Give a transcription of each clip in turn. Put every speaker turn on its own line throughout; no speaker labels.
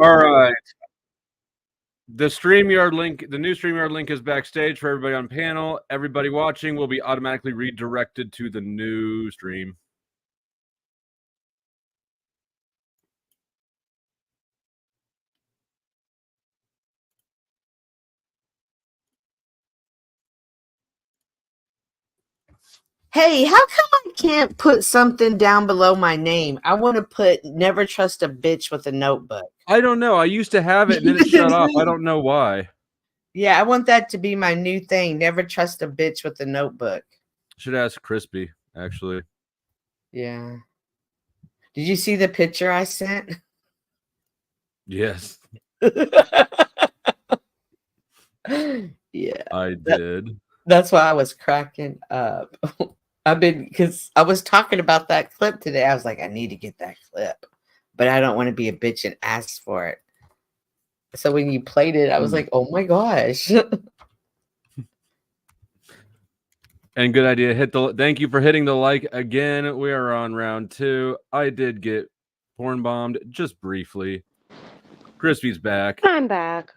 All right. The new StreamYard link is backstage for everybody on panel. Everybody watching will be automatically redirected to the new stream.
Hey, how come I can't put something down below my name? I want to put never trust a bitch with a notebook.
I don't know. I used to have it and then it shut off. I don't know why.
Yeah, I want that to be my new thing. Never trust a bitch with a notebook.
Should ask Crispy, actually.
Yeah. Did you see the picture I sent?
Yes.
Yeah.
I did.
That's why I was cracking up. Because I was talking about that clip today. I was like, I need to get that clip, but I don't want to be a bitch and ask for it. So when you played it, I was like, oh my gosh.
And good idea. Thank you for hitting the like again. We are on round 2. I did get porn bombed just briefly. Crispy's back.
I'm back.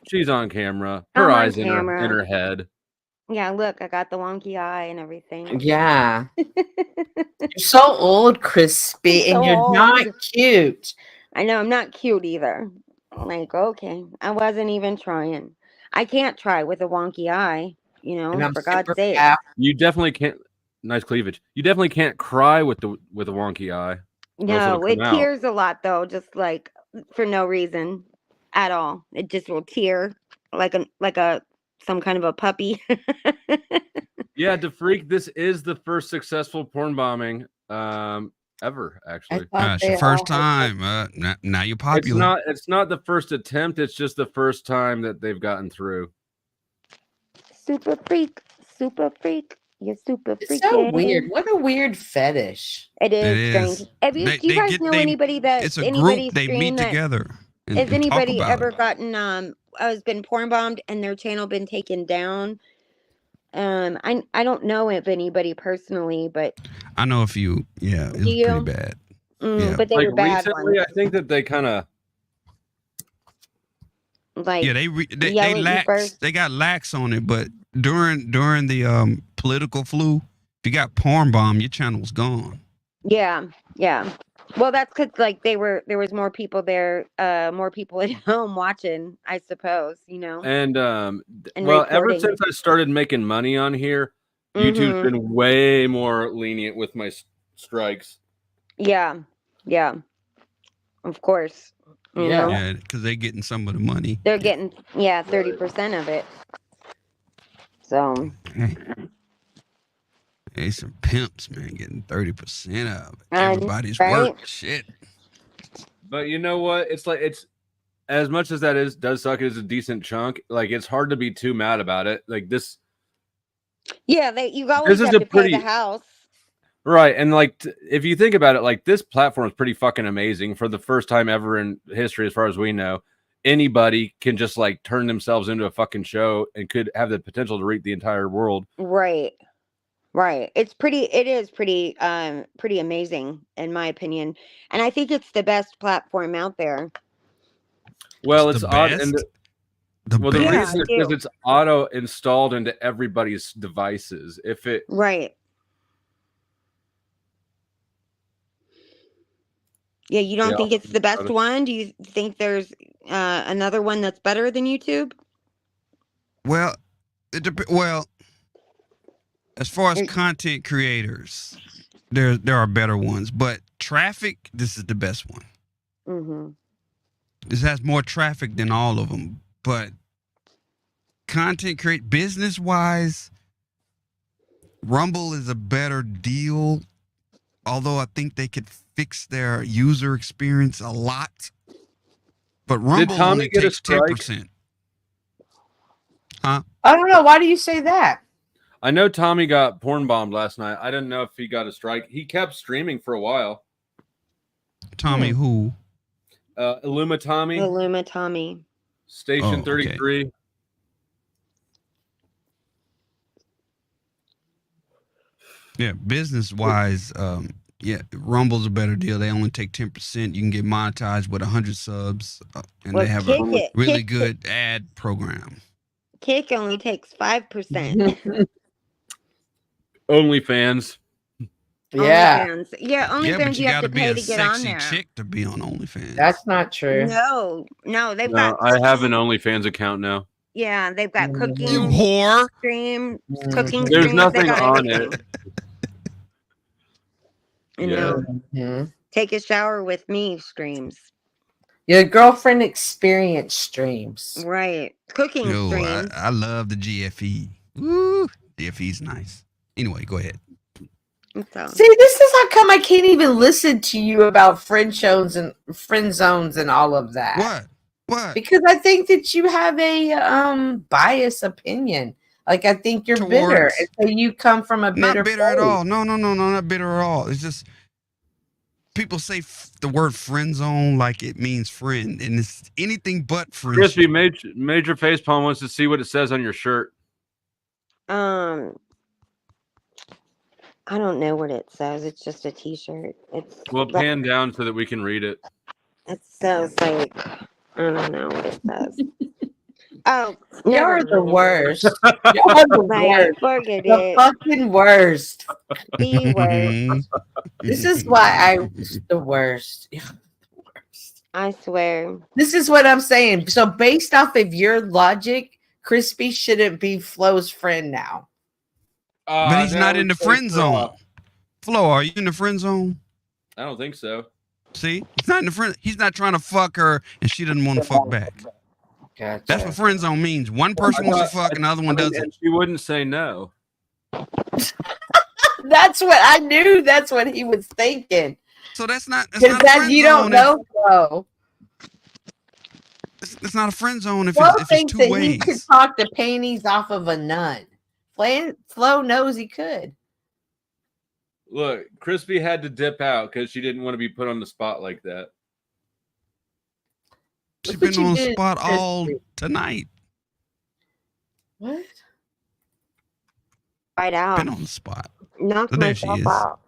She's on camera. Her eyes in her head.
Yeah, look, I got the wonky eye and everything.
Yeah. You're so old, Crispy, and you're not cute.
I know, I'm not cute either. Like, okay. I wasn't even trying. I can't try with a wonky eye, for God's sake.
You definitely can't. Nice cleavage. You definitely can't cry with a wonky eye.
No, it tears a lot though, just like for no reason at all. It just will tear like some kind of a puppy.
Yeah, DeFreak, this is the first successful porn bombing ever, actually.
It's your first time. Now you're popular.
It's not the first attempt. It's just the first time that they've gotten through.
Super freak. You're super freaky.
It's so weird. What a weird fetish.
It is strange. Do you guys know anybody that
it's a group they meet together?
Has anybody ever gotten has been porn bombed and their channel been taken down? I don't know if anybody personally, but
I know a few. Yeah, it's pretty bad.
Yeah. But they were bad
recently,
ones.
I think that they kind of
they got lax on it, but during the political flu, if you got porn bomb, your channel's gone.
Yeah. Well, that's because there was more people there, more people at home watching, I suppose,
And well, ever since I started making money on here, YouTube's been way more lenient with my strikes.
Yeah, of course.
Yeah, because they're getting some of the money.
They're getting 30% of it. So.
Hey, some pimps, man, getting 30% of everybody's work. Shit.
But you know what? It's as much as does suck. It is a decent chunk. Like, it's hard to be too mad about it. Like this.
Yeah, you always have to pay the house.
Right, and if you think about it, this platform is pretty fucking amazing. For the first time ever in history, as far as we know, anybody can just turn themselves into a fucking show and could have the potential to reach the entire world.
Right. It is pretty amazing in my opinion. And I think it's the best platform out there.
Well, it's odd. And the reason is because it's auto installed into everybody's devices.
Right. Yeah, you don't think it's the best one? Do you think there's another one that's better than YouTube?
Well, as far as content creators, there are better ones, but traffic, this is the best one.
Mm-hmm.
This has more traffic than all of them, but business wise, Rumble is a better deal. Although I think they could fix their user experience a lot, but Rumble only takes 10%. Huh?
I don't know. Why do you say that?
I know Tommy got porn bombed last night. I didn't know if he got a strike. He kept streaming for a while.
Tommy who?
Illuma Tommy. Station 33. Okay.
Yeah, business wise, Yeah, Rumble's a better deal. They only take 10%. You can get monetized with 100 subs, and
Well,
they have
Kick
a
it.
really good ad program.
Kick only takes 5%.
OnlyFans.
Yeah,
OnlyFans. Yeah,
Yeah, but
OnlyFans
you
you have
got to
to
be
pay
a
to get on
sexy
there.
chick to be on OnlyFans.
that's not true.
No, they've
No,
got.
I have an OnlyFans account now.
Yeah, they've got
You
cooking
whore.
stream, cooking
There's
streams. They
nothing
got
on
everything.
it.
You
Yeah.
know,
Mhm.
take a shower with me streams.
Your girlfriend experience streams.
Right, cooking
Yo,
streams.
I love the GFE. Woo, GFE's nice. Anyway, go ahead.
So,
See, this is how come I can't even listen to you about friend zones and all of that.
What?
Because I think that you have a biased opinion. Like I think you're bitter,
Towards-
and so you come from a bitter.
Not bitter at
place.
all. No, not bitter at all. It's just people say the word friend zone like it means friend, and it's anything but friendship.
Crispy Major Facepalm wants to see what it says on your shirt.
I don't know what it says. It's just a T-shirt. It's
Well, pan down so that we can read it.
It says like I don't know what it says. Oh,
You're the
mind.
worst. You're the
Like,
worst.
forget
The
it.
fucking worst.
The worst.
This is why the worst.
I swear.
This is what I'm saying. So based off of your logic, Crispy shouldn't be Flo's friend now.
But he's not in the friend zone. Flo, are you in the friend zone?
I don't think so.
See, he's not in the friend. He's not trying to fuck her, and she doesn't want to fuck back.
Gotcha.
That's what friend zone means. One person wants to fuck, and the other one doesn't.
And she wouldn't say no.
That's what I knew. That's what he was thinking.
So that's not.
Because that you don't know, Flo.
It's not a friend zone if
Flo
it's
thinks
two
that
ways.
he could talk the panties off of a nun. Flo knows he could.
Look, Crispy had to dip out because she didn't want to be put on the spot like that.
She's
Look what
been
you
on
did,
spot all
Crispy.
tonight.
What?
Right out.
Been on the spot.
Knock
So there she
myself
is.
out.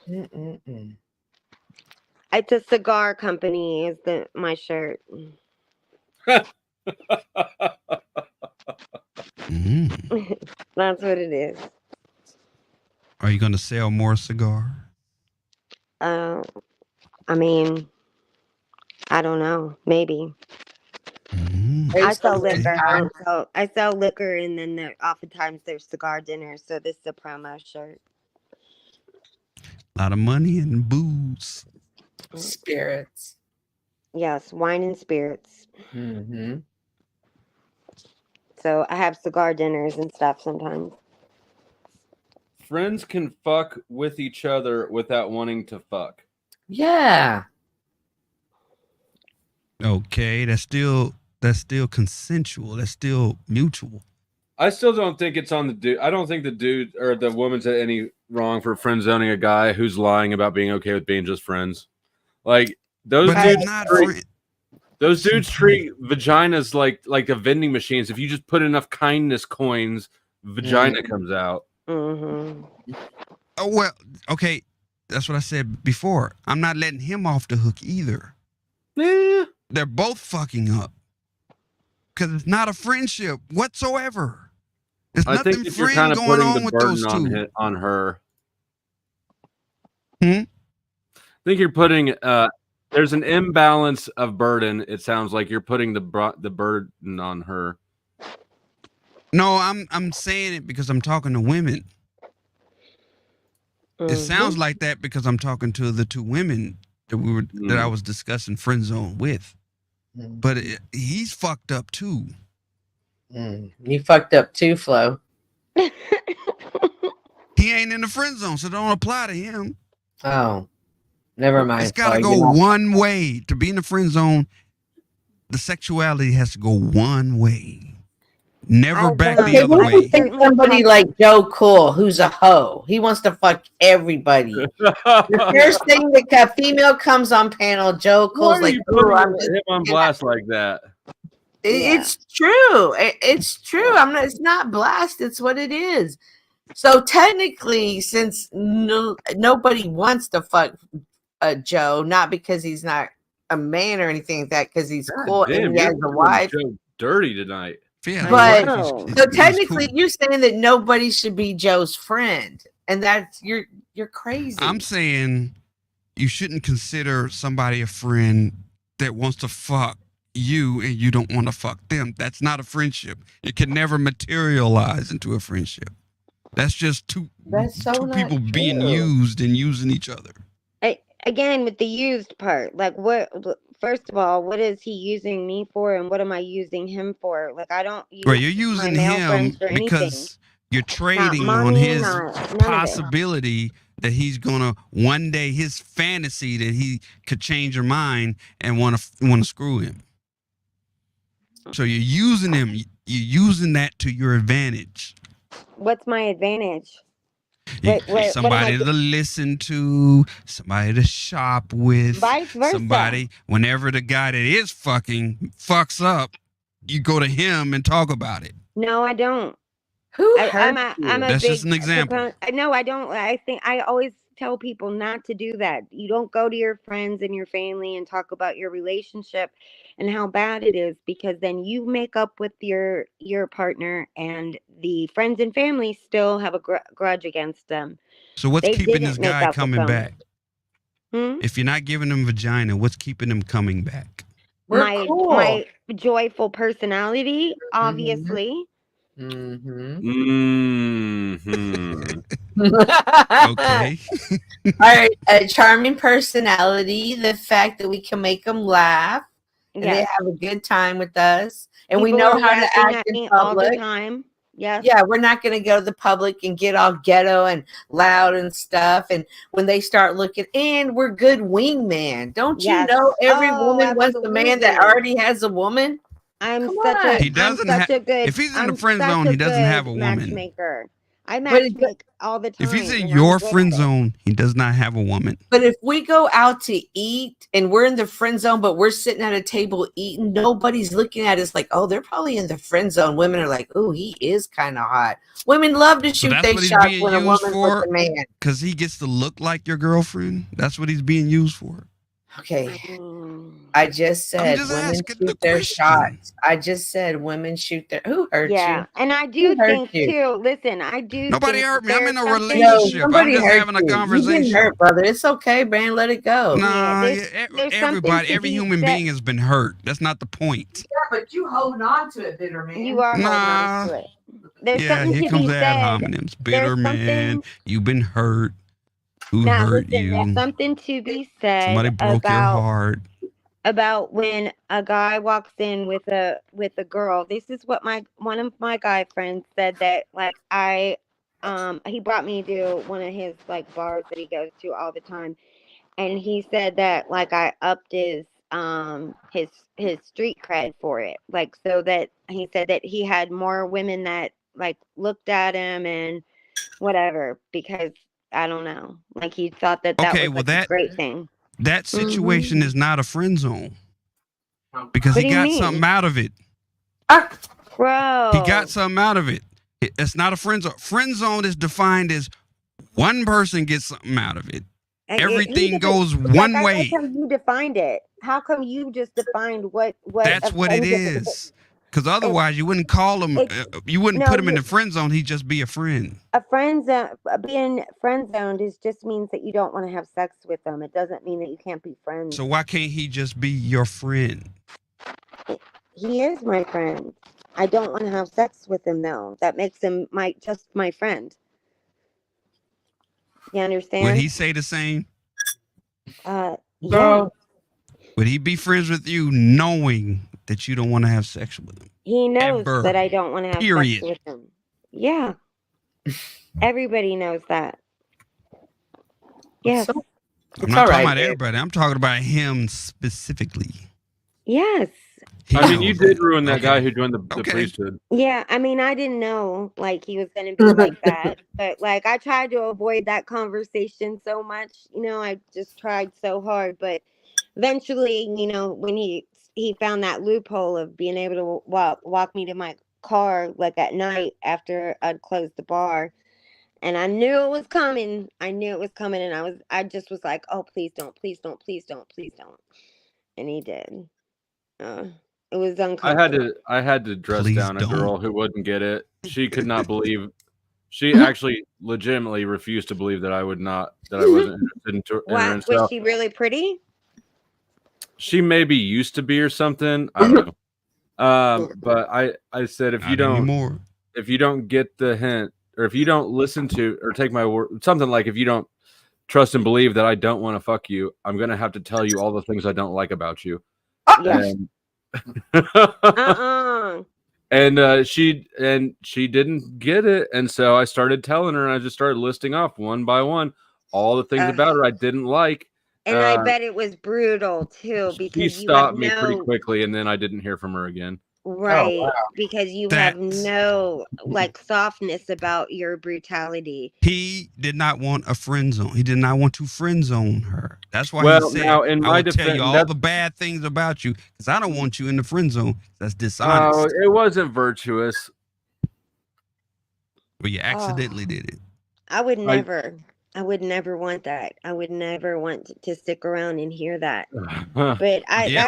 Mm-mm-mm.
It's a cigar company. Is my shirt?
Mm.
That's what it is.
Are you going to sell more cigar?
I mean, I don't know. Maybe.
Mm.
I sell
Okay.
liquor. I sell liquor, and then oftentimes there's cigar dinners. So this is a promo shirt.
A lot of money and booze.
Spirits.
Yes, wine and spirits.
Mm-hmm.
So I have cigar dinners and stuff sometimes.
Friends can fuck with each other without wanting to fuck.
Yeah.
Okay, that's still consensual. That's still mutual.
I still don't think it's on the dude. I don't think the dude or the woman's at any wrong for friend zoning a guy who's lying about being okay with being just friends. Like those
But
dudes,
not
those dudes treat vaginas like a vending machines. If you just put enough kindness coins, vagina comes out.
Mm-hmm.
Oh well, okay. That's what I said before. I'm not letting him off the hook either.
Yeah.
They're both fucking up because it's not a friendship whatsoever. There's
I
nothing
think that you're
friend
kind of
going
putting
on
the
with those
burden
two.
on her.
Hmm?
I think you're putting there's an imbalance of burden. It sounds like you're putting the burden on her.
No, I'm saying it because I'm talking to women.
Mm-hmm.
It sounds like that because I'm talking to the two women that I was discussing friend zone with. But he's fucked up too.
You fucked up too, Flo.
He ain't in the friend zone, so don't apply to him.
Oh, never mind.
It's got to
Flo.
go one way. To be in the friend zone, the sexuality has to go one way. Never back the
Okay,
other
what
way.
if it's somebody like Joe Cool, who's a hoe? He wants to fuck everybody. The first thing that a female comes on panel, Joe
Why
Cool's
are
like,
you putting
"Ooh, I'm
him on blast like that?
It's true. It's true. I'm not. It's not blast. It's what it is. So technically, since nobody wants to fuck Joe, not because he's not a man or anything like that, because he's
God
cool
damn,
and he has
you're
a
doing
wife.
Joe dirty tonight.
If he has a
But-
wife,
No.
So
he's
technically,
cool.
you're saying that nobody should be Joe's friend, and that's you're crazy.
I'm saying you shouldn't consider somebody a friend that wants to fuck you and you don't want to fuck them. That's not a friendship. It can never materialize into a friendship. That's just two
That's so not
people being
true.
used and using each other.
Again, with the used part, like what? First of all, what is he using me for, and what am I using him for? Like, I don't use
Well, you're
my
using
male
him
friends for anything.
because you're
Not
trading on
money,
his
not none of it.
possibility that he's gonna one day, his fantasy that he could change your mind and want to screw him. So you're using him. You're using that to your advantage.
What's my advantage? What am I
Somebody to listen to, somebody to shop with,
Vice versa.
somebody. Whenever the guy that is fucking fucks up, you go to him and talk about it.
No, I don't.
Who
I'm
hurt
a
you?
That's
big
just an example.
No, I don't. I think I always tell people not to do that. You don't go to your friends and your family and talk about your relationship and how bad it is, because then you make up with your partner, and the friends and family still have a grudge against them.
So what's
They
keeping this
didn't make
guy
up with
coming
them.
back?
Hmm?
If you're not giving him vagina, what's keeping him coming back?
We're
My
cool.
joyful personality, obviously.
Mm-hmm.
Okay.
Our charming personality, the fact that we can make them laugh, and they
Yes.
have a good time with us, and we
People
know
are
how to
laughing
act
at
in
me all the
public.
time. Yes.
Yeah, we're not going to go to the public and get all ghetto and loud and stuff. And when they start looking in, we're good wingman. Don't you
Yes.
know every
Oh,
woman wants a man that
absolutely.
already has a woman?
I'm
Come
such
on.
a
He doesn't
I'm such
ha-
a good
if he's in the
I'm
friend
such
zone,
a
he doesn't have a
good
woman.
matchmaker. I
But it-
matchmake all the time.
If he's in
and
your
I'm good
friend
at it.
zone, he does not have a woman.
But if we go out to eat and we're in the friend zone, but we're sitting at a table eating, nobody's looking at us like, oh, they're probably in the friend zone. Women are like, oh, he is kind of hot. Women love to
So
shoot
that's
their
what he's
shots
being
when a
used
woman's
for?
with a man.
Because he gets to look like your girlfriend. That's what he's being used for.
Okay.
Mm.
I just said
just
women
asking the
shoot their
question.
shots. I just said women shoot their. Who hurt
Yeah,
you?
and I do
hurt
think
you?
too. Listen, I do.
Nobody
think
hurt me. I'm
there's
in a
something-
relationship.
No, somebody
I'm just
hurt
having a
you. You
conversation.
didn't hurt, brother. It's okay, man. Let it go.
Nah,
there's something
everybody,
to
every
be
human
said-
being has been hurt. That's not the point.
Yeah, but you holding on to it, bitter man.
You are holding
Nah.
on to it. There's
Yeah,
something
here
to
comes
be
the ad
said.
hominems. Bitter
There's
man,
something.
you've been hurt. Who
Now
hurt
listen,
you?
there's something to be said
Somebody broke your heart.
about when a guy walks in with a girl. This is what one of my guy friends said, that like he brought me to one of his like bars that he goes to all the time, and he said that like I upped his street cred for it, like, so that he said that he had more women that like looked at him and whatever, because I don't know, like he thought that
Okay,
was
well,
like a great thing.
That situation is not a friend zone because
What
he
do you
got
mean?
something out of it.
Bro,
He got something out of it. It's not a friend zone. Friend zone is defined as one person gets something out of it. Everything goes one way.
How come you defined it? How come you just defined what?
That's what it is. Because otherwise, you wouldn't call him. You wouldn't put him in the friend zone. He'd just be a friend.
A friend zone, being friend zoned just means that you don't want to have sex with them. It doesn't mean that you can't be friends.
So why can't he just be your friend?
He is my friend. I don't want to have sex with him though. That makes him just my friend. You understand?
Would he say the same?
Yeah.
Would he be friends with you knowing that you don't want to have sex with him?
He knows
Ever.
that I don't want to have
Period.
sex with him. Yeah. Everybody knows that. Yes.
I'm not talking about everybody. I'm talking about him specifically.
Yes.
I mean, you did ruin that guy who joined the priesthood.
Yeah, I mean, I didn't know like he was gonna be like that, but like I tried to avoid that conversation so much. You know, I just tried so hard, but eventually, you know, when he found that loophole of being able to walk me to my car like at night after I'd closed the bar, And I knew it was coming. I knew it was coming, and I just was like, "Oh, please don't, please don't, please don't, please don't." And he did. Uh, it was uncomfortable.
I had to dress
Please
down a
don't.
girl who wouldn't get it. She could not believe. She actually legitimately refused to believe that I wasn't interested in her.
What
And
was
so
she really pretty?
she maybe used to be or something. I don't know. But I said if
Not anymore.
you don't get the hint, or if you don't listen to or take my word, something like if you don't trust and believe that I don't want to fuck you, I'm gonna have to tell you all the things I don't like about you.
Yes.
And, and she didn't get it, and so I started telling her, and I just started listing off one by one all the things about her I didn't like.
And I bet it was brutal too,
She
because you have
stopped me pretty
no
quickly, and then I didn't hear from her again.
right,
wow.
because you have
That's-
no like softness about your brutality.
He did not want a friend zone. He did not want to friend zone her. That's why
Well,
he said,
now, in
I
my
will tell you
defense,
all the bad things about you because I don't want you in the friend zone. That's dishonest.
Oh, it wasn't virtuous.
But you accidentally did it.
I would never want that. I would never want to stick around and hear that. But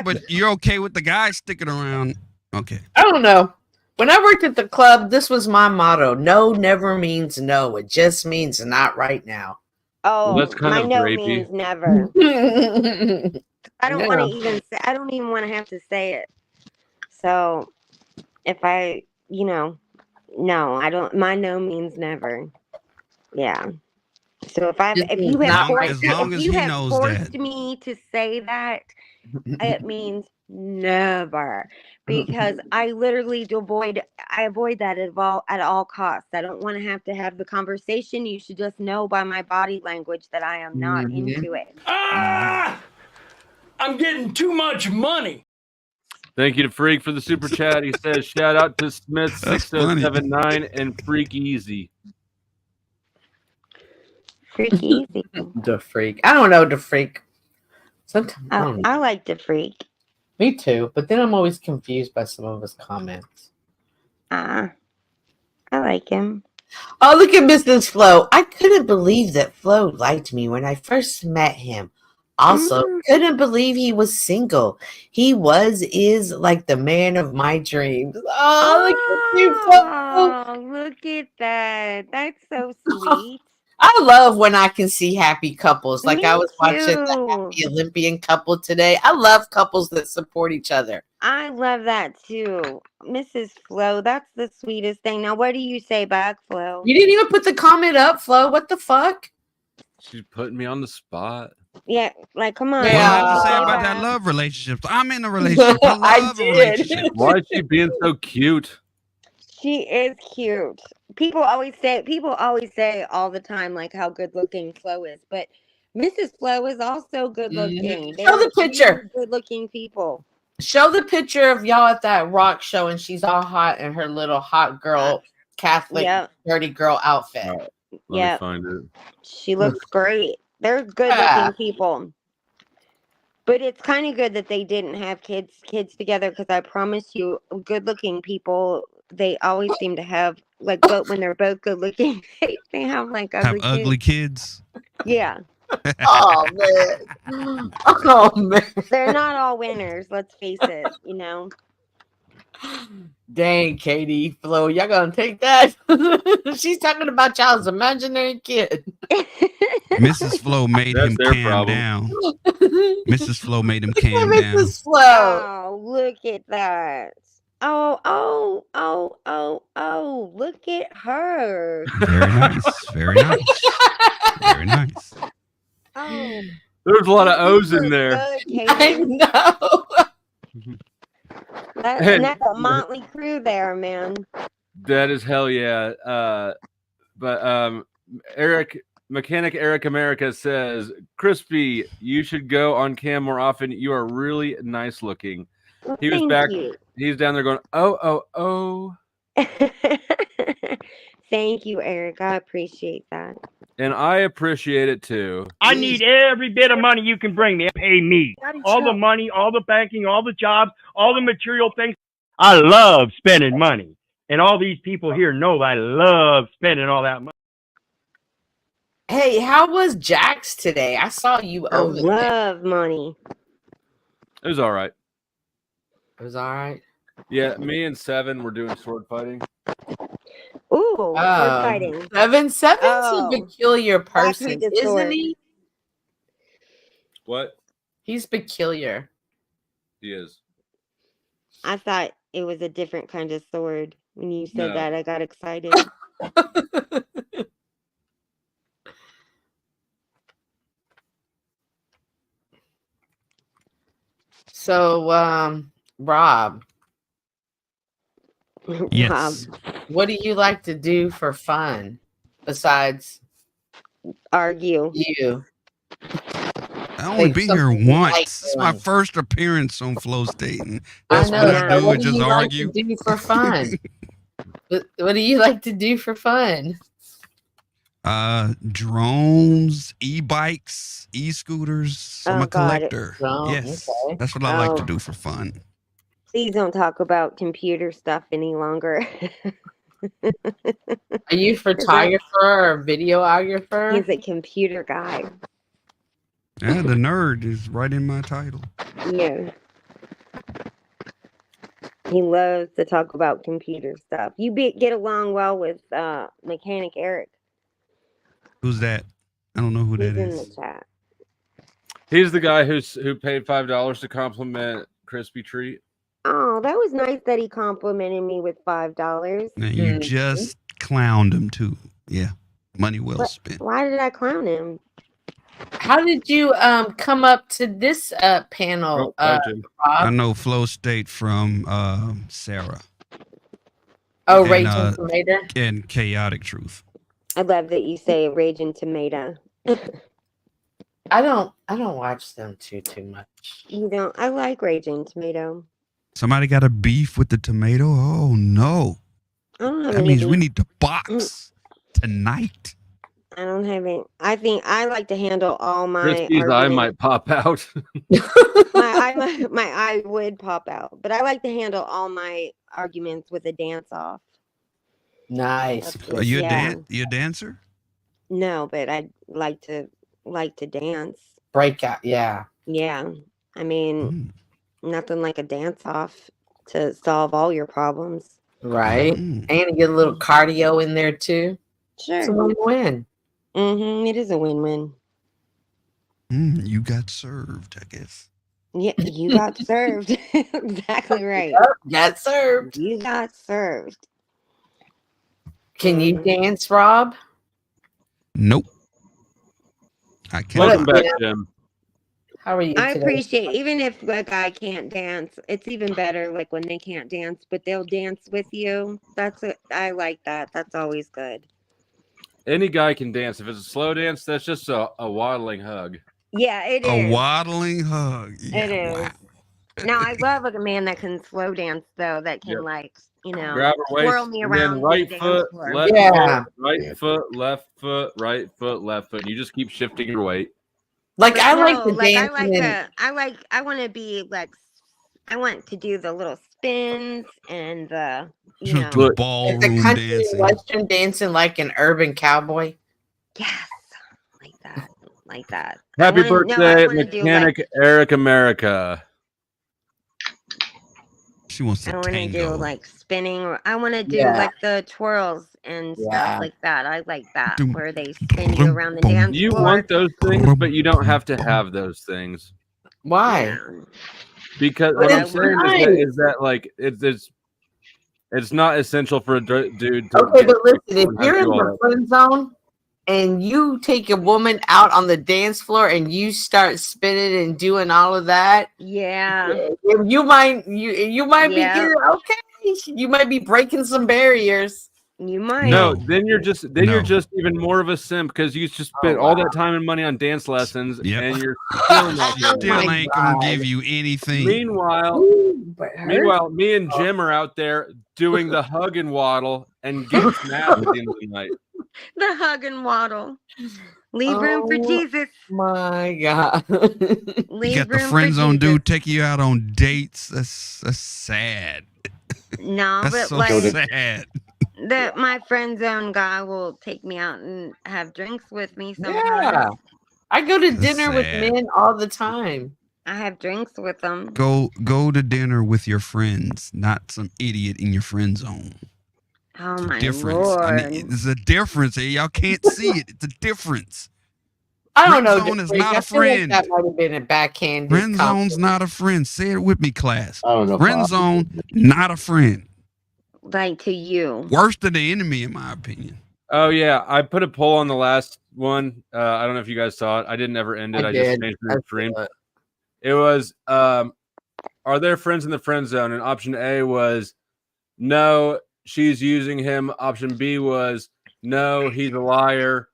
But you're okay with the guy sticking around. Okay.
I don't know. When I worked at the club, this was my motto. No never means no. It just means not right now.
oh,
that's kind
my
of
no
rapey.
means never. I don't want to even say, I don't even want to have to say it. So if I, no, I don't, my no means never. Yeah. So if you have forced, if you have forced me to say that, it means never, because I literally avoid that at all costs. I don't want to have the conversation. You should just know by my body language that I am not into it.
I'm getting too much money.
Thank you to Freak for the super chat. He says, shout out to Smith6079 and Freak Easy.
Freak Easy.
The Freak. I don't know the Freak. Sometimes
I like the Freak.
Me too, but then I'm always confused by some of his comments.
I like him.
Oh, look at Mrs. Flo. I couldn't believe that Flo liked me when I first met him. Also, couldn't believe he was single. He is like the man of my dreams. Oh, look at you, Flo.
Look at that. That's so sweet.
I love when I can see happy couples. Like I was watching the
too.
happy Olympian couple today. I love couples that support each other.
I love that too. Mrs. Flo, that's the sweetest thing. Now, what do you say back, Flo?
You didn't even put the comment up, Flo. What the fuck?
She's putting me on the spot.
Yeah, like, come on.
What do you have to say about that love relationship? I'm in a relationship. I love a relationship.
Why is she being so cute?
She is cute. People always say all the time, like, how good looking Flo is, but Mrs. Flo is also good looking.
Show the picture.
Good looking people.
Show the picture of y'all at that rock show, and she's all hot in her little hot girl, Catholic, dirty girl outfit.
Let me find it.
She looks great. They're good looking people. But it's kind of good that they didn't have kids together, because I promise you, good looking people, they always seem to have, like, both when they're both good looking, they have like
ugly kids.
Yeah.
Oh man. Oh man.
They're not all winners, let's face it,
Dang, Katie, Flo, y'all gonna take that? She's talking about y'all's imaginary kid.
Mrs. Flo made him calm down. Mrs. Flo made him calm down.
Mrs. Flo.
Oh, look at that. Oh, look at her.
Very nice. Very nice. Very nice.
Oh,
there's a lot of O's in there.
Good,
I know.
That's a motley crew there, man.
That is hell yeah. But Mechanic Eric America says, Crispy, you should go on cam more often. You are really nice looking.
Well,
he was back.
You.
He's down there going, oh.
Thank you, Eric. I appreciate that.
And I appreciate it too.
I need every bit of money you can bring me. Pay me. All the money, all the banking, all the jobs, all the material things. I love spending money. And all these people here know I love spending all that money.
Hey, how was Jax today? I saw you
I
over there.
love money.
It was all right.
It was all right.
Yeah, me and Seven were doing sword fighting.
Ooh, sword fighting.
Seven's
Oh.
a peculiar person,
hate this
isn't
sword.
he?
What?
He's peculiar.
He is.
I thought it was a different kind of sword. When you said
No.
that, I got excited.
So, Rob,
Yes.
what do you like to do for fun besides
Argue.
you?
I only
Like
been here
something you
once.
like
It's my
doing.
first appearance on Flow Stating.
I
That's
know.
what I
so
do.
what
Is
do
just
you
argue.
like to do for fun? What do you like to do for fun?
Drones, e-bikes, e-scooters. I'm
Oh,
a
God.
collector.
Oh,
Yes,
okay.
that's what I like to
Oh.
do for fun.
Please don't talk about computer stuff any longer.
Are you a photographer or videographer?
He's a computer guy.
Yeah, the nerd is right in my title.
Yeah. He loves to talk about computer stuff. You get along well with Mechanic Eric.
Who's that? I don't know who
He's
that
in the
is.
chat.
He's the guy who paid $5 to compliment Crispy Treat.
Oh, that was nice that he complimented me with $5.
And you just clowned him too. Yeah, money well spent.
Why did I clown him?
How did you come up to this panel,
Legend.
I
Rob?
know Flow State from Sarah
Oh,
and,
Raging Tomato.
and Chaotic Truth.
I love that you say Raging Tomato.
I don't watch them too much.
You don't. I like Raging Tomato.
Somebody got a beef with the tomato? Oh no.
I don't have
That
any
means we
beef.
need to box tonight.
I don't have any. I think I like to handle all my
Crispy's eye
arguments.
might pop out.
my eye would pop out, but I like to handle all my arguments with a dance off.
Nice.
Are you
Yeah.
you a dancer?
No, but I like to dance.
Breakout. Yeah.
Yeah, I mean, nothing like a dance off to solve all your problems.
Right. And you get a little cardio in there too.
Sure.
It's a win-win.
It is a win-win.
You got served, I guess.
Yeah, you got served. Exactly right.
Got served.
You got served.
Can you dance, Rob?
Nope. I
Welcome
cannot.
back, Jim.
How are you
I
today?
appreciate, even if a guy can't dance, it's even better like when they can't dance, but they'll dance with you. I like that. That's always good.
Any guy can dance. If it's a slow dance, that's just a waddling hug.
Yeah, it is.
A waddling hug. Yeah,
It is.
wow.
Now I love a man that can slow dance though, that can
Yep.
like,
Grab her waist,
twirl me
and then
around
right
the dance
foot,
floor.
left
Yeah.
foot, right foot, left foot, right foot, left foot. You just keep shifting your weight.
Like
But
I
no,
like to
like
dance.
I want to be like, I want to do the little spins and the, you know,
The ballroom
the country
dancing.
western dancing like an urban cowboy.
yes, like that.
Happy
I wanna
birthday,
do, like-
Mechanic Eric America.
She wants
I
to
want to do
tango.
like spinning, or I want to do
Yeah.
like the twirls and
Yeah.
stuff like that. I like that,
Doom,
where they spin you around the
boom.
dance
You
floor.
want those things, but you don't have to have those things.
Why?
Yeah.
Because
But
what I'm
it's
saying
nice.
is that like it's not essential for a dude to
Okay,
get
but listen, if
and
you're
do
in
all
the
that.
friend zone and you take a woman out on the dance floor and you start spinning and doing all of that,
Yeah.
you might
Yeah.
be getting okay. You might be breaking some barriers.
You might.
No,
No.
then you're just even more of a simp because you just spent all that time and money on dance lessons,
Yep.
and you're still not
She
doing it.
still
my
ain't gonna
God.
give you anything.
Meanwhile, me and Jim are out there doing the hug and waddle and getting snapped at the end of the night.
The hug and waddle. Leave room for
Oh,
Jesus.
My God.
You
Leave
got the
room
friend
for
zone
Jesus.
dude taking you out on dates. That's sad.
No,
That's
but
so
like
sad.
that my friend zone guy will take me out and have drinks with me sometimes.
Yeah. I go to
That's
dinner with
sad.
men all the time.
I have drinks with them.
Go to dinner with your friends, not some idiot in your friend zone.
Oh
It's a
my
difference. I
lord.
mean, there's a difference. Hey, y'all can't see it. It's a difference.
I don't
Friend
know.
zone is
Drake,
not
I
a
feel like
friend.
that might have been a backhanded
Friend zone's
compliment.
not a friend. Say it with me, class.
I don't know.
Friend zone, not a friend.
Like to you.
Worse than the enemy, in my opinion.
Oh yeah, I put a poll on the last one. I don't know if you guys saw it. I didn't ever end it. I just
did.
changed
I
the stream.
saw it.
It was are there friends in the friend zone? And option A was no, she's using him. Option B was no, he's a liar.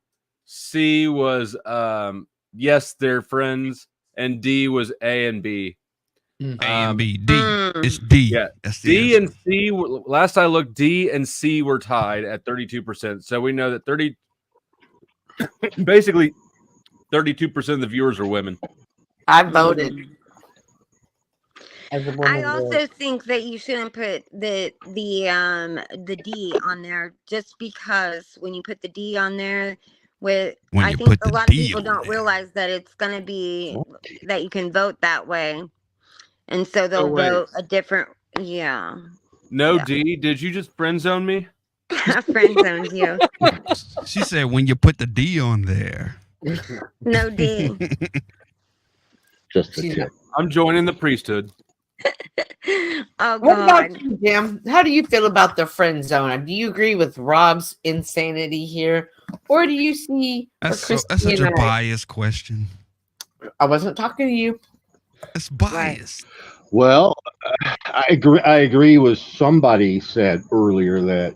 C was yes, they're friends. And D was A and B.
A and B. D. It's D.
Yeah.
That's the
D
answer.
and C, last I looked, D and C were tied at 32%. So we know that basically 32% of the viewers are women.
I voted. As a woman
I also
would.
think that you shouldn't put the D on there just because when you put the D on there I think a lot of people don't realize that it's gonna be that you can vote that way. And so they'll vote a different
No, D, did you just friend zone me?
friend zoned you.
She said when you put the D on there.
No D.
Just a tip.
I'm joining the priesthood.
Oh
What
God.
about you, Jim? How do you feel about the friend zone? Do you agree with Rob's insanity here, or do you see?
That's such a biased question.
I wasn't talking to you.
It's biased.
Well, I agree with somebody said earlier that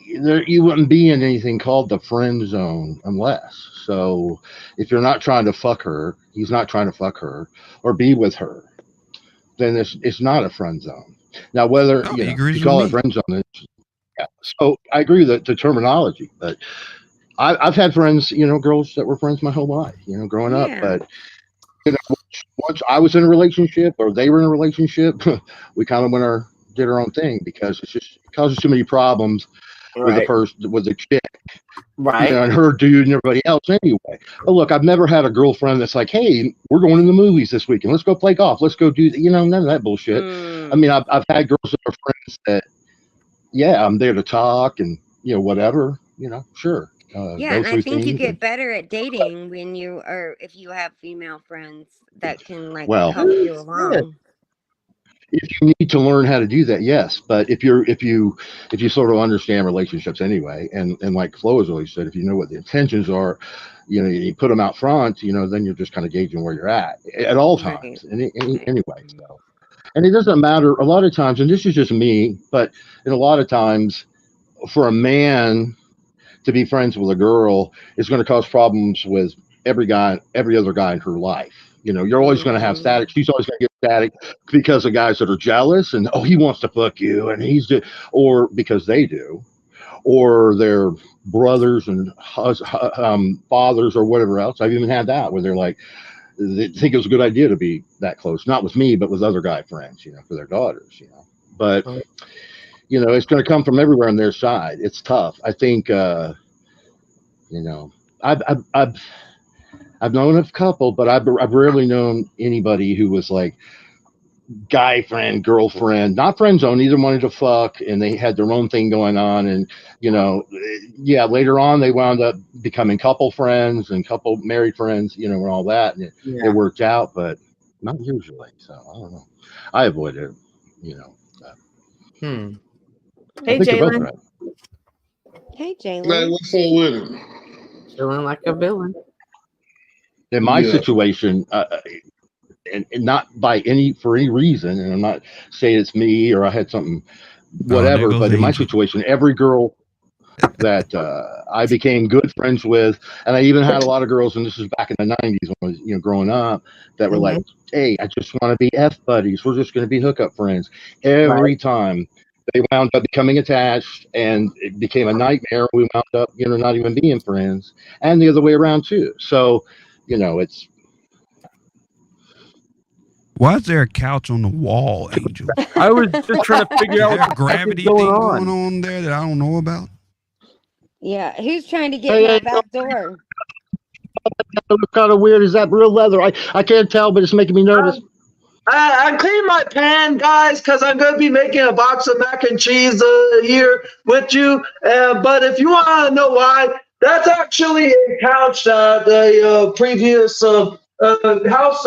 you wouldn't be in anything called the friend zone unless. So if you're not trying to fuck her, he's not trying to fuck her or be with her, then it's not a friend zone. Now, whether you call it friend zone, yeah. So I agree that the terminology, but I've had friends, girls that were friends my whole life, growing up, but once I was in a relationship or they were in a relationship, we kind of did our own thing because it causes too many problems with the person, with the chick, and her dude and everybody else anyway. But look, I've never had a girlfriend that's like, hey, we're going to the movies this weekend. Let's go play golf. Let's go do, none of that bullshit. I mean, I've had girls that are friends that, yeah, I'm there to talk and, whatever, sure.
Yeah, and I think you get better at dating when if you have female friends that can help you along.
If you need to learn how to do that, yes. But if you sort of understand relationships anyway, and like Flo has always said, if you know what the intentions are, you put them out front, then you're just kind of gauging where you're at all times. Anyway, so. And it doesn't matter a lot of times, and this is just me, but in a lot of times, for a man to be friends with a girl is going to cause problems with every other guy in her life. You're always going to have static. She's always going to get static because of guys that are jealous and, he wants to fuck you and or because they do, or their brothers and fathers or whatever else. I've even had that where they think it was a good idea to be that close, not with me, but with other guy friends, for their daughters, but it's going to come from everywhere on their side. It's tough. I think, I've known a couple, but I've rarely known anybody who was like guy friend, girlfriend, not friend zone. Neither wanted to fuck, and they had their own thing going on. And later on they wound up becoming couple friends and couple married friends, and all that, and it worked out, but not usually. So I don't know. I avoided it.
Hey, Jalen.
Hey, Jalen.
Man, what's up with him?
Feeling like a villain.
In my situation, and not for any reason, and I'm not saying it's me or I had something, whatever, but in my situation, every girl that I became good friends with, and I even had a lot of girls, and this is back in the 90s when I was, growing up, that were like, hey, I just want to be F buddies. We're just going to be hookup friends. Every time they wound up becoming attached, and it became a nightmare. We wound up, not even being friends, and the other way around too. So, it's.
Why is there a couch on the wall, Angel?
I was just trying to figure
Is
out
there
what
a
the fuck
gravity
is going
thing
on.
going on there that I don't know about?
Yeah, who's trying to get
Hey,
in
hey,
that back door?
What kind of weird is that? Real leather? I can't tell, but it's making me nervous. I cleaned my pan, guys, because I'm going to be making a box of mac and cheese here with you. But if you want to know why, that's actually a couch that the previous house,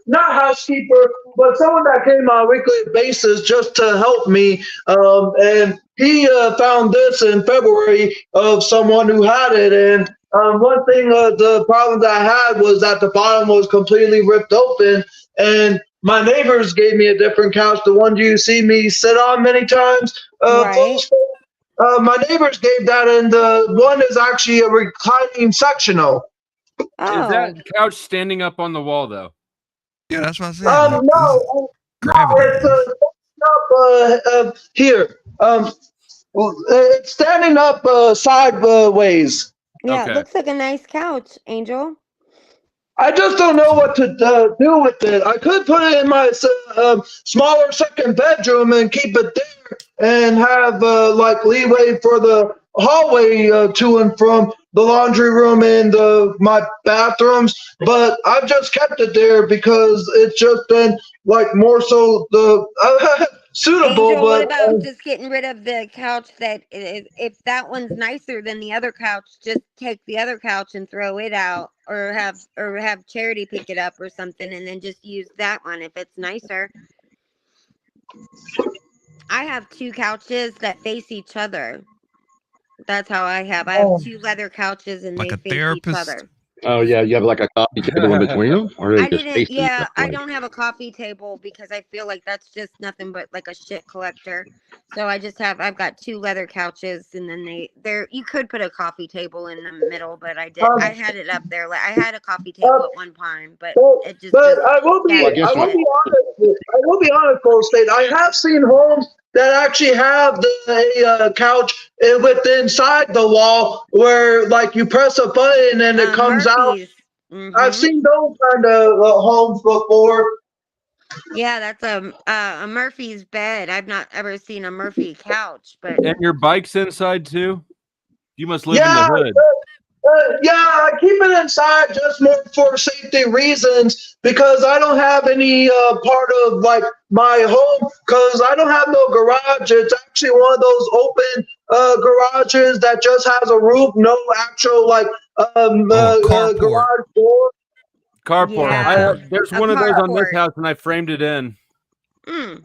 not housekeeper, but someone that came on a weekly basis just to help me. And he found this in February of someone who had it. And one thing, the problem that I had was that the bottom was completely ripped open. And my neighbors gave me a different couch, the one you see me sit on many times.
Right.
My neighbors gave that, and the one is actually a reclining sectional.
Is
Oh,
that couch standing up on the wall though?
Yeah, that's what I said.
No,
Gravity.
it's up here. It's standing up sideways.
yeah, it
Okay.
looks like a nice couch, Angel.
I just don't know what to do with it. I could put it in my smaller second bedroom and keep it there and have like leeway for the hallway to and from the laundry room and my bathrooms. But I've just kept it there because it's just been like more so the suitable.
Angel, what
But
about just getting rid of the couch that is, if that one's nicer than the other couch, just take the other couch and throw it out, or have Charity pick it up or something, and then just use that one if it's nicer. I have two couches that face each other. That's how I have. I have two leather couches and
Like
they
a
face each
therapist?
other.
oh yeah, you have like a coffee table in between them, or they
I
just
didn't,
facing
yeah,
that
I
way.
don't have a coffee table because I feel like that's just nothing but like a shit collector. So I've got two leather couches, and then you could put a coffee table in the middle, but I had it up there. Like I had a coffee table at one time, but it just
But
was
I will be,
scattered
I will
shit.
be honest. I will be honest, Gold State. I have seen homes that actually have the couch inside the wall, where like you press a button and it comes out.
Murphy's.
I've
Mm-hmm.
seen those kind of homes before.
Yeah, that's a Murphy's bed. I've not ever seen a Murphy couch, but
And your bike's inside too? You must live in the
Yeah,
hood.
yeah, I keep it inside just more for safety reasons because I don't have any part of like my home because I don't have no garage. It's actually one of those open garages that just has a roof, no actual like
Carport.
garage door.
Carport.
yeah,
There's
a
one of those on this
carport.
house, and I framed it in.
Mm.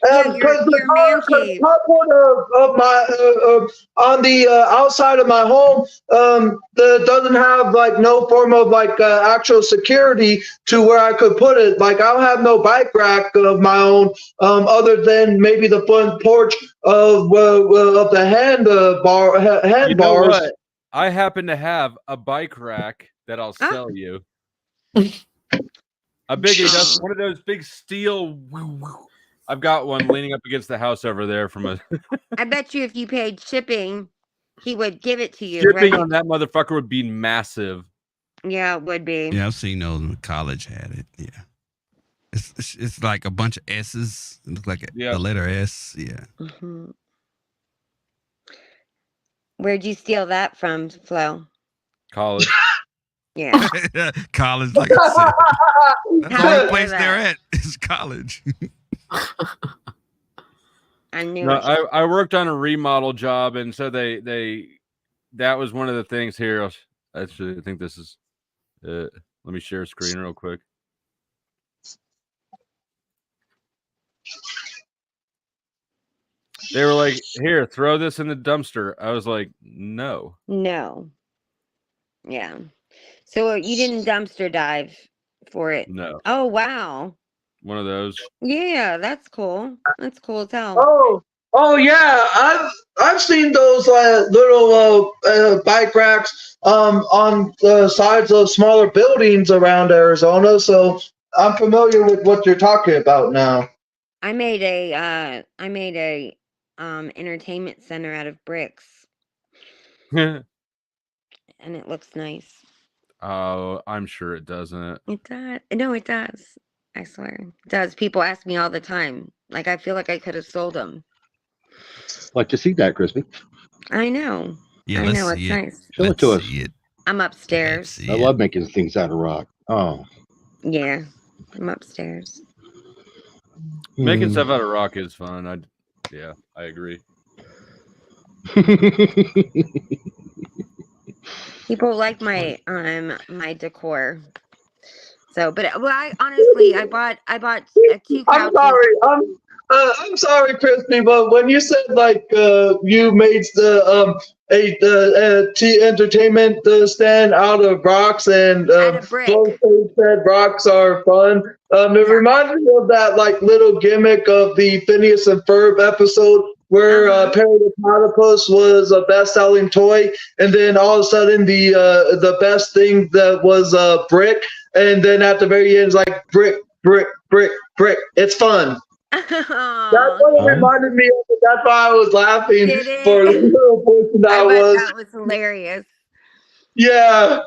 Yeah,
Because
your man cave.
carport of my on the outside of my home doesn't have like no form of like actual security to where I could put it. Like I don't have no bike rack of my own, other than maybe the front porch of the
You know
handbars.
what? I happen to have a bike rack that I'll
Ah.
sell you. A big enough, one of those big steel. I've got one leaning up against the house over there from a
I bet you if you paid shipping, he would give it to you,
shipping
right?
on that motherfucker would be massive.
Yeah, it would be.
Yeah, I've seen those when college had it. Yeah. It's like a bunch of S's. It looks like the letter S. Yeah.
Mm-hmm. Where'd you steal that from, Flo?
College.
Yeah.
College, like I said. That's the
How
only
I
place
know
they're
that?
at is college.
I knew
No,
it.
I worked on a remodel job, and so they that was one of the things here. Actually, I think this is. Let me share screen real quick. They were like, "Here, throw this in the dumpster." I was like, "No."
No. Yeah. So you didn't dumpster dive for it?
No.
Oh, wow.
One of those.
Yeah, that's cool. That's cool as hell.
Oh yeah, I've seen those little bike racks on the sides of smaller buildings around Arizona, so I'm familiar with what you're talking about now.
I made a entertainment center out of bricks, and it looks nice.
Oh, I'm sure it doesn't.
It does. No, it does. I swear. It does. People ask me all the time. Like, I feel like I could have sold them.
Like to see that, Crispy.
I know.
Yeah,
I
let's
know.
see
It's
it.
nice.
Show it
Let's
to us.
see it.
I'm
Let's
upstairs.
see
I
it.
love making things out of rock. Oh.
Yeah. I'm upstairs.
Making
Hmm.
stuff out of rock is fun. I agree.
People like my my decor. So, but I honestly, I bought 2
I'm
couches.
sorry. I'm sorry, Crispy, but when you said like you made the entertainment stand out of rocks and
Out of brick.
both said rocks are fun. It
Yeah.
reminded me of that like little gimmick of the Phineas and Ferb episode where Perry the Platypus was a best-selling toy, and then all of a sudden the best thing that was brick, and then at the very end it's like brick, brick, brick, brick. It's fun. That's what it reminded me of. That's why I was laughing
Did
for the
it?
little portion that
I bet
was.
that was hilarious.
Yeah.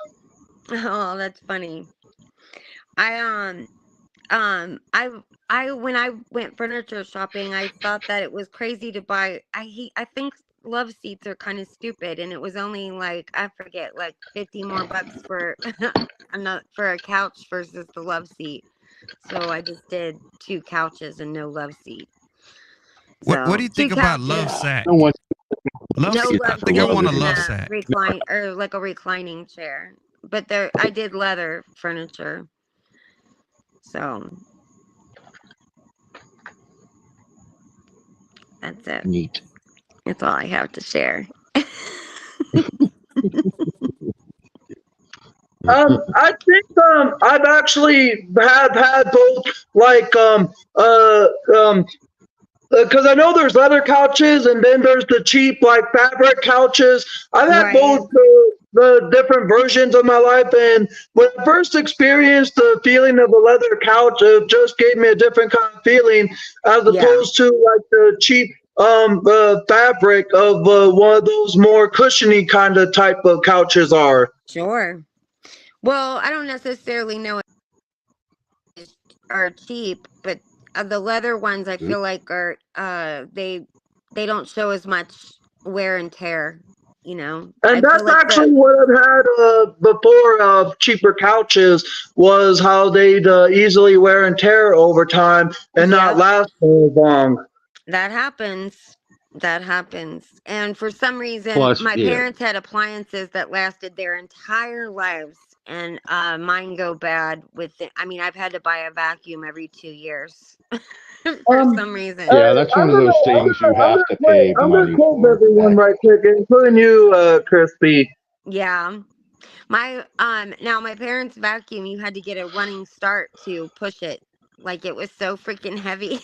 Oh, that's funny. I when I went furniture shopping, I thought that it was crazy to buy. I think love seats are kind of stupid, and it was only like, I forget, like 50 more bucks for for a couch versus the love seat. So I just did 2 couches and no love seat.
What do you
So,
think
2
about
couches.
love sack?
No one.
Love
No
seat. I
love
think I
seat
want a
and
love
a
sack.
recline or like a reclining chair. But I did leather furniture. So that's it.
Neat.
That's all I have to share.
I think I've actually had both like because I know there's leather couches and then there's the cheap like fabric couches. I've had
Right.
both the different versions of my life, and when I first experienced the feeling of a leather couch, it just gave me a different kind of feeling as
Yeah.
opposed to like the cheap fabric of one of those more cushiony kind of type of couches are.
Sure. Well, I don't necessarily know if are cheap, but the leather ones I feel like are they don't show as much wear and tear, you know. I
And
feel
that's
like
actually what I've had before cheaper couches was how they'd easily wear and tear over time and not
Yep.
last so long.
That happens. That happens. And for some reason,
Plus,
my
yeah.
parents had appliances that lasted their entire lives, and mine go bad I mean, I've had to buy a vacuum every 2 years for some reason.
Yeah, that's one of those things you have to pay
I'm
money
gonna quote
for.
everyone right quick, including you, Crispy.
Yeah. My now my parents' vacuum, you had to get a running start to push it. Like, it was so freaking heavy.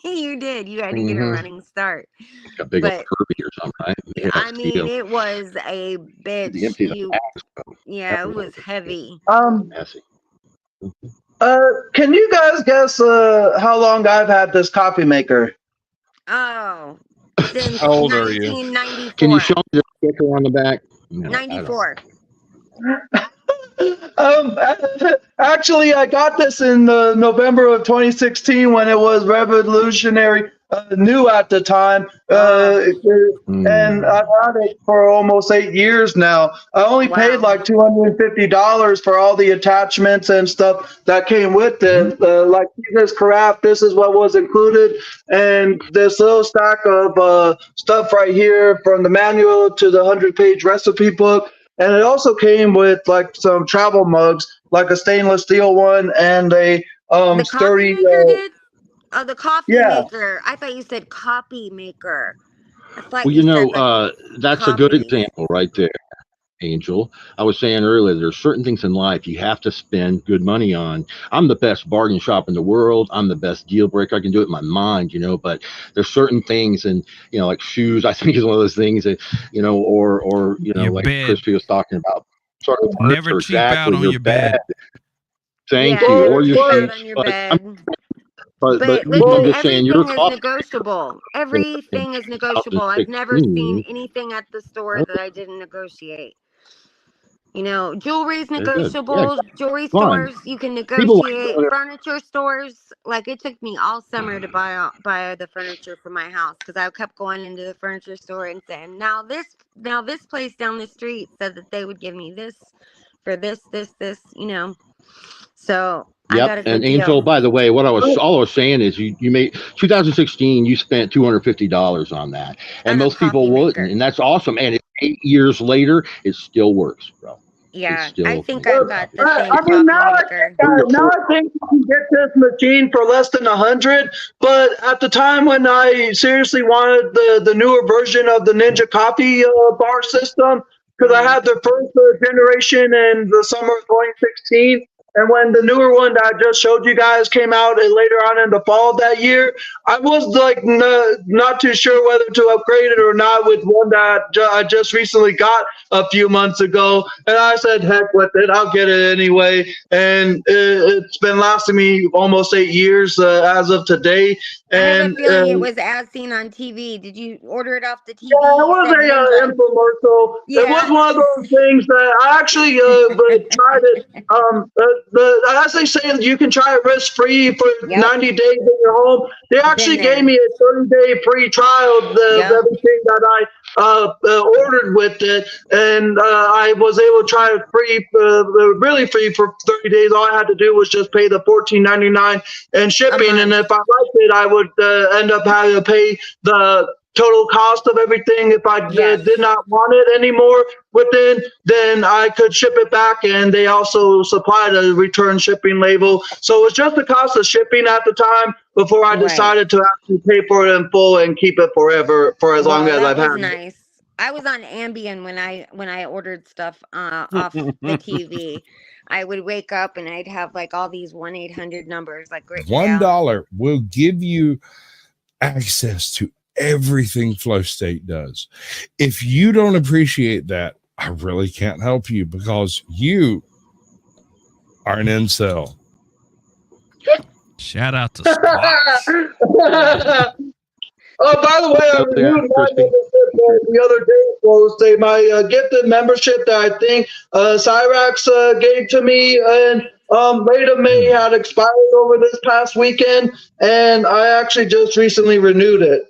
You had to get a
Mhm.
running start.
Like a big old
But
Kirby or something, right? Made out
I
of
mean,
steel.
it was a
The
bitch.
empty the bags, though.
Yeah, it was heavy.
Messy.
Can you guys guess how long I've had this coffee maker?
Oh, since
How old are you?
1994.
Can you show me the sticker on the back? No, I don't.
94.
Actually, I got this in November of 2016 when it was revolutionary new at the time, and I've had it for almost 8 years now. I only paid
Wow.
like $250 for all the attachments and stuff that came with it. Like this carafe, this is what was included, and this little stack of stuff right here from the manual to the 100-page recipe book. And it also came with like some travel mugs, like a stainless steel one and a
The
sturdy.
coffee maker did? Oh, the coffee
Yeah.
maker. I thought you said copy maker. I thought
Well,
you
you
said
know,
like
that's a good
copies.
example right there, Angel. I was saying earlier, there's certain things in life you have to spend good money on. I'm the best bargain shop in the world. I'm the best deal breaker. I can do it in my mind, you know, but there's certain things, and, you know, like shoes, I think is one of those things that, you know, or you know,
Your
like
bed.
Crispy was talking about. Certain
Never
furniture,
cheap out
exactly,
on
your
your bed.
Thank
Yeah,
you.
never
Or your
cheap out
sheets.
on your
But
bed.
but
But
I'm
listen,
just saying, your
everything is
coffee
negotiable.
in
Everything is negotiable. I've never
2016.
seen anything at the store that I didn't negotiate. You know, jewelry's
Very good.
negotiable.
Yeah,
Jewelry
fun.
stores, you can
People like
negotiate.
going there.
Furniture stores, like it took me all summer to buy the furniture for my house because I kept going into the furniture store and saying, now this place down the street said that they would give me this for this, you know. So I got
Yep.
a
And
good
Angel,
deal.
by the way, all I was saying is you made 2016, you spent $250 on that. And
On a
most people
coffee
wouldn't.
maker.
And that's awesome. And 8 years later, it still works, bro.
Yeah,
It's
I
still
think
amazing.
I've got the same
I mean,
coffee maker.
now I think you can get this machine for less than 100. But at the time when I seriously wanted the newer version of the Ninja coffee bar system, because I had the first generation in the summer of 2016. And when the newer one that I just showed you guys came out later on in the fall of that year, I was like not too sure whether to upgrade it or not with one that I just recently got a few months ago. And I said, heck with it, I'll get it anyway. And it's been lasting me almost 8 years as of today.
I have
And
a feeling it was as seen on TV. Did you order it off the TV?
yeah, it
You
was
said
a
Ninja.
infomercial. It was
Yeah.
one of those things that I actually tried it. As they say, you can try it risk free for
Yep.
90 days in your home. They actually
Been there.
gave me a 30-day free trial of
Yep.
everything that I ordered with it, and I was able to try it free, really free for 30 days. All I had to do was just pay the $14.99 and shipping, and if I liked it, I would end up having to pay the total cost of everything. If I
Yes.
did not want it anymore within, then I could ship it back, and they also supplied a return shipping label. So it was just the cost of shipping at the time before I
Right.
decided to actually pay for it in full and keep it forever for as long as
that
I've
was
had it.
nice. I was on Ambien when I ordered stuff off the TV. I would wake up and I'd have like all these 1-800 numbers like written down.
$1 will give you access to everything Flow State does. If you don't appreciate that, I really can't help you because you are an incel.
Shout out to Squats.
Oh, by the way, I renewed my membership the other day. Flow State, my gifted membership that I think Cyrax gave to me in late of May had expired over this past weekend, and I actually just recently renewed it.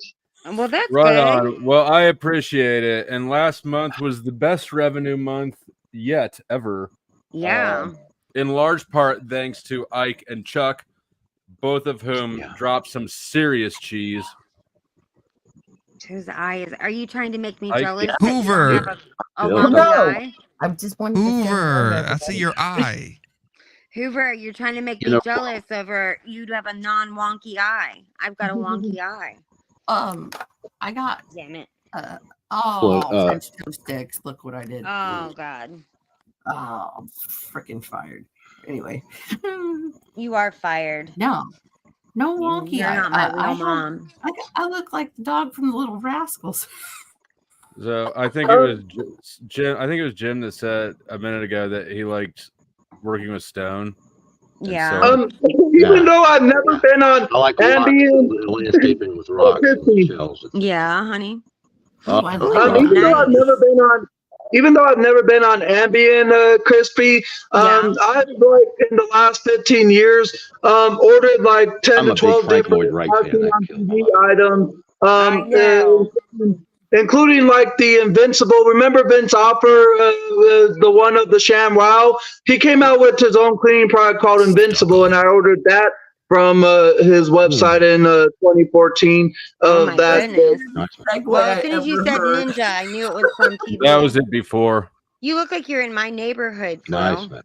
Well, that's
Right
good.
on. Well, I appreciate it. And last month was the best revenue month yet ever.
Yeah.
In large part thanks to Ike and Chuck, both of whom dropped some serious cheese.
Whose eye is? Are you trying to make me
Ike-
jealous?
Yeah.
that you don't
Hoover.
have a
No.
wonky eye?
I just wanted to say hello to
Hoover, I
everybody.
see your eye.
Hoover, you're trying to make
You
me
know-
jealous over you'd have a non-wonky eye. I've got a wonky eye.
I got
Damn it.
French toast sticks. Look what I did.
Oh God.
Oh, freaking fired. Anyway,
You are fired.
no wonky.
You're not my real mom.
I look like the dog from the Little Rascals.
So I think it was Jim. I think it was Jim that said a minute ago that he liked working with Stone. And
Yeah.
so-
Even though I've never been on
I like
Ambien,
landscaping with rocks and shells.
Yeah, honey.
Oh, I
Ooh,
like
even though I've
nice.
never been on Ambien, Crispy,
Yeah.
I've like in the last 15 years ordered like 10
I'm
to
a big
12
Frank
different
Lloyd Wright fan.
marketing
I
on
feel
TV
a lot.
items.
I know.
Including like the Invincible. Remember Vince Offer, the one of the Sham Wow? He came out with his own cleaning product called Invincible, and I ordered that from his website in 2014.
Oh my goodness.
Segue
Well, as soon as you
ever
said
heard.
ninja, I knew it was from TV.
That was it before.
You look like you're in my neighborhood, Flo.
Nice, man.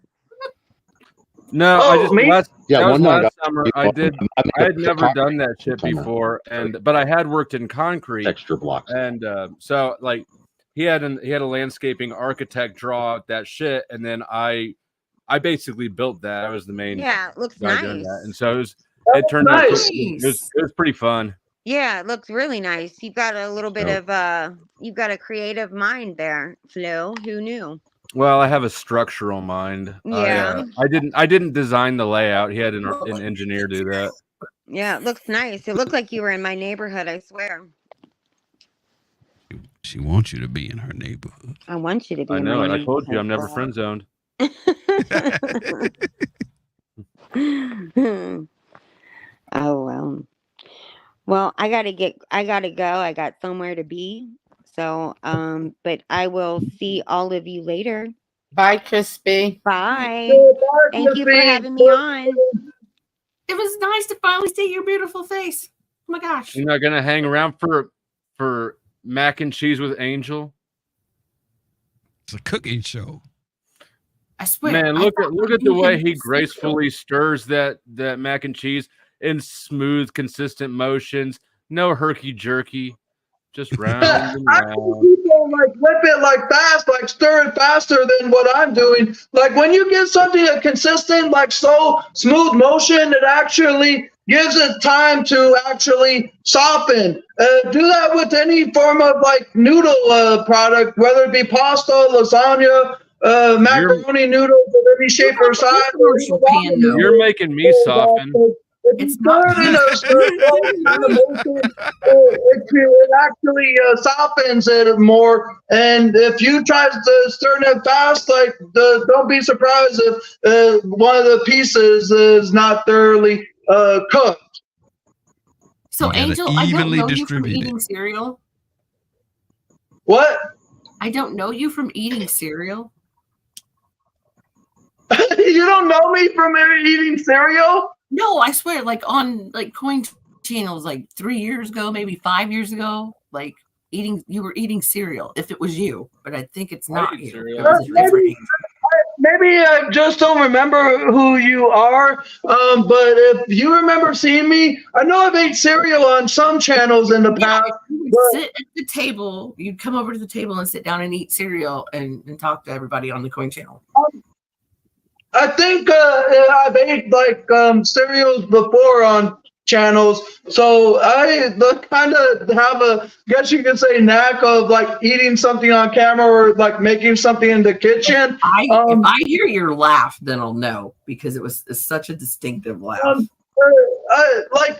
No,
Oh,
I just
me?
last,
Yeah,
that was
one night
last summer. I did. I had never done that shit
Summer.
before, but I had worked in concrete,
Texture blocks.
and so like he had a landscaping architect draw out that shit, and then I basically built that. I was the main
Yeah, it looks
guy doing
nice.
that, and so it turned out
Nice.
it was pretty fun.
Yeah, it looks really nice. You've got a little bit
So-
of you've got a creative mind there, Flo. Who knew?
Well, I have a structural mind.
Yeah.
I didn't design the layout. He had an engineer do that.
Yeah, it looks nice. It looked like you were in my neighborhood, I swear.
She wants you to be in her neighborhood.
I want you to be
I
in
know
my
it. I told you I'm never
neighborhood,
friend zoned.
girl. Oh well. Well, I gotta go. I got somewhere to be. So, but I will see all of you later.
Bye, Crispy.
Bye. Thank you for having me on.
It was nice to finally see your beautiful face. Oh my gosh.
You're not gonna hang around for mac and cheese with Angel?
It's a cooking show.
I swear.
Man,
I
look
thought
at
you
the way
had
he
cereal.
gracefully stirs that mac and cheese in smooth, consistent motions. No herky jerky, just round and round.
People like whip it like fast, like stir it faster than what I'm doing. Like when you get something a consistent, like slow, smooth motion, it actually gives it time to actually soften. Do that with any form of like noodle product, whether it be pasta, lasagna, macaroni noodles of any shape or size.
Commercial pan, though.
You're making me soften.
It's not.
It actually softens it more. And if you try to stir it fast, like don't be surprised if one of the pieces is not thoroughly cooked.
So, Angel, I don't know you from eating cereal.
What?
I don't know you from eating cereal.
You don't know me from eating cereal?
No, I swear, like on like coin channels, like 3 years ago, maybe 5 years ago, like you were eating cereal. If it was you, but I think it's not you. It was a different Angel.
Maybe I just don't remember who you are. But if you remember seeing me, I know I've ate cereal on some channels in the past.
You would sit at the table. You'd come over to the table and sit down and eat cereal and talk to everybody on the coin channel.
I think I've ate like cereals before on channels, so I kind of have a, guess you could say, knack of like eating something on camera or like making something in the kitchen.
If I hear your laugh, then I'll know, because it's such a distinctive laugh.
I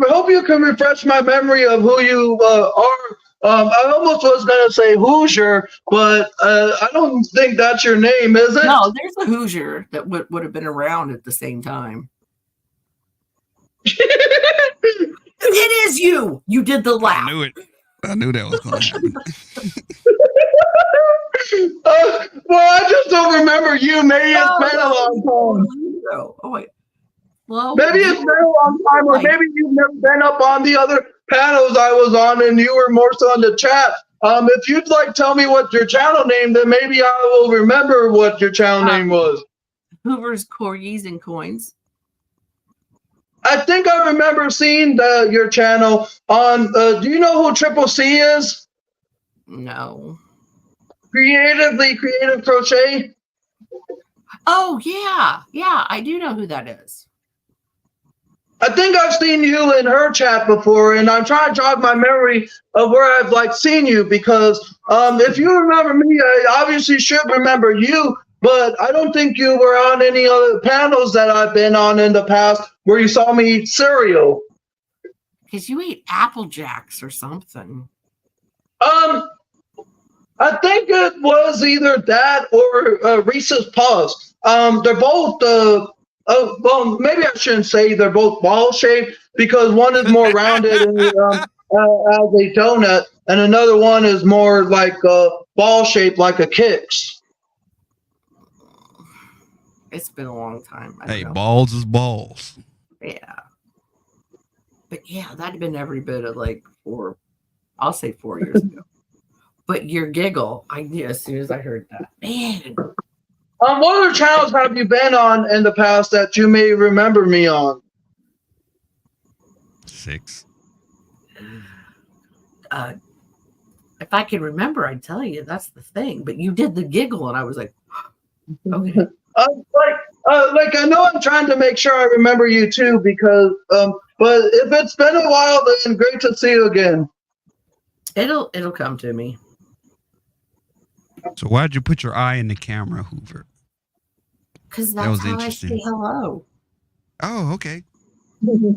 hope you can refresh my memory of who you are. I almost was going to say Hoosier, but I don't think that's your name, is it?
No, there's a Hoosier that would have been around at the same time. It is you. You did the laugh.
I knew it. I knew that was going to happen.
Well, I just don't remember you. Maybe it's been a long time.
Oh, wait. Well,
maybe it's been a long time, or maybe you've never been up on the other panels I was on and you were more so on the chat. If you'd like tell me what your channel name, then maybe I will remember what your channel name was.
Hoover's Corgis and Coins.
I think I remember seeing your channel on, do you know who Triple C is?
No.
Creative Crochet?
Oh, yeah. Yeah, I do know who that is.
I think I've seen you in her chat before, and I'm trying to jog my memory of where I've like seen you, because if you remember me, I obviously should remember you, but I don't think you were on any other panels that I've been on in the past where you saw me eat cereal.
Because you ate Apple Jacks or something.
I think it was either that or Reese's Puffs. They're both well, maybe I shouldn't say they're both ball shaped, because one is more rounded and, as a donut, and another one is more like ball shaped, like a Kix.
It's been a long time.
Hey, balls is balls.
Yeah. But yeah, that'd been every bit of like 4 years ago. But your giggle, I knew as soon as I heard that. Man.
What other channels have you been on in the past that you may remember me on?
6.
If I could remember, I'd tell you. That's the thing. But you did the giggle, and I was like, okay.
Like I know I'm trying to make sure I remember you too, because but if it's been a while, then great to see you again.
It'll come to me.
So why'd you put your eye in the camera, Hoover?
Because that's how I say hello.
Oh, okay.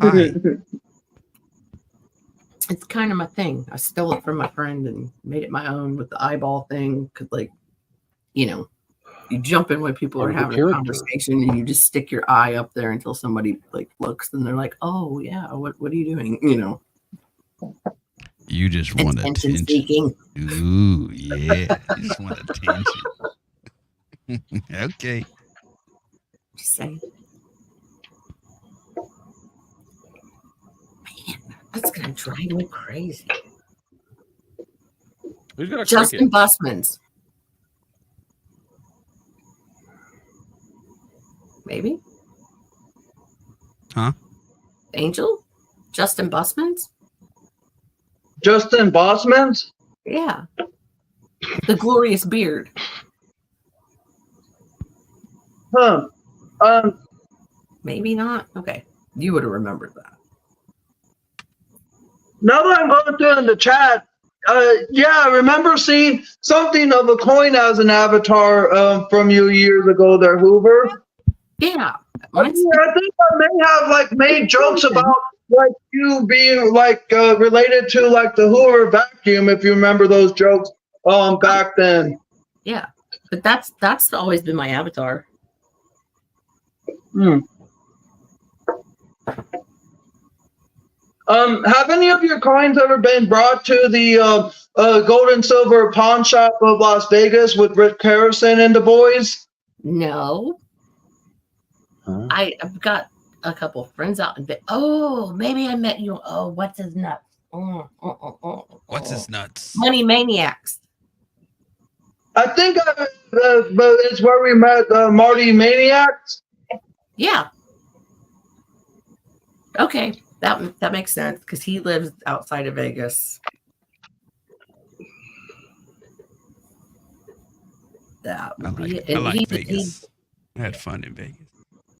Hi.
It's kind of my thing. I stole it from my friend and made it my own with the eyeball thing. Cause like, you know, you jump in when people are having a conversation and you just stick your eye up there until somebody like looks and they're like, oh yeah, what are you doing? You know.
You just want attention.
Seeking.
Ooh, yeah. You just want attention. Okay.
Just saying. Man, that's gonna drive me crazy.
Who's got a
Justin Busman's. Maybe.
Huh?
Angel? Justin Busman's?
Justin Bossman's?
Yeah. The glorious beard.
Huh.
Maybe not. Okay. You would have remembered that.
Now that I'm going through in the chat, yeah, I remember seeing something of a coin as an avatar from you years ago there, Hoover.
Yeah.
I think I may have like made jokes about like you being like related to like the Hoover vacuum, if you remember those jokes back then.
Yeah. But that's always been my avatar.
Have any of your coins ever been brought to the gold and silver pawn shop of Las Vegas with Rick Harrison and the boys?
No.
Huh?
I've got a couple of friends out in Oh, maybe I met you. Oh, what's his nuts?
What's his nuts?
Money Maniacs.
I think it's where we met Marty Maniacs.
Yeah. Okay, that makes sense because he lives outside of Vegas. That would be it.
I like Vegas. I had fun in Vegas.